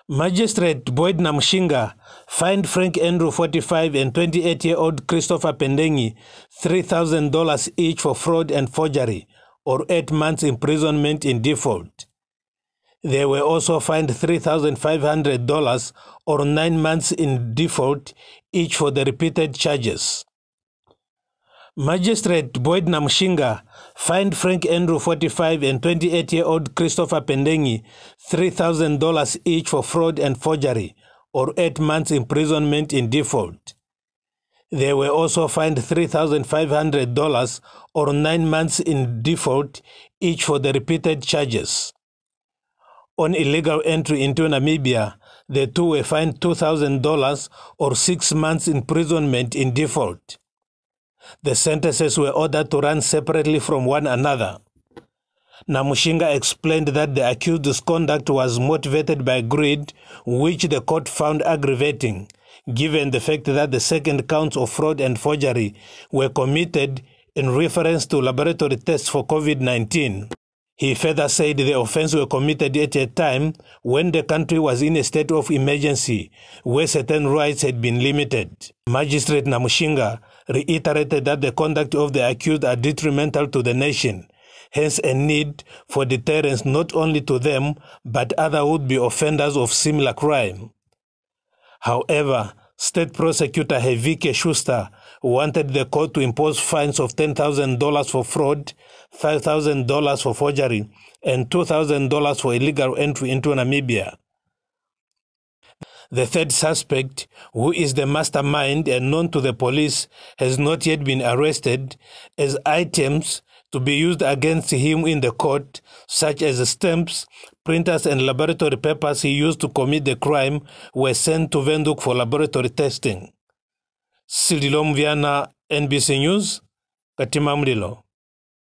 Magistrate Boyd Namushinga fined Frank Andrew, 45, and 28-year-old Christopher Pendengi $3,000 each for fraud and forgery, or 8 months imprisonment in default. They were also fined $3,500 or 9 months in default each for the repeated charges. Magistrate Boyd Namushinga fined Frank Andrew, 45, and 28-year-old Christopher Pendengi $3,000 each for fraud and forgery, or 8 months imprisonment in default. They were also fined $3,500 or 9 months in default each for the repeated charges. On illegal entry into Namibia, the two were fined $2,000 or 6 months imprisonment in default. The sentences were ordered to run separately from one another. Namushinga explained that the accused's conduct was motivated by greed, which the court found aggravating, given the fact that the second counts of fraud and forgery were committed in reference to laboratory tests for COVID-19. He further said the offense were committed at a time when the country was in a state of emergency, where certain rights had been limited. Magistrate Namushinga reiterated that the conduct of the accused are detrimental to the nation, hence a need for deterrence not only to them, but other would-be offenders of similar crime. However, State Prosecutor Hevike Schuster wanted the court to impose fines of $10,000 for fraud, $5,000 for forgery, and $2,000 for illegal entry into Namibia. The third suspect, who is the mastermind and known to the police, has not yet been arrested, as items to be used against him in the court, such as stamps, printers, and laboratory papers he used to commit the crime, were sent to Windhoek for laboratory testing. Sililo Mviana, NBC News, Katima Mlilo.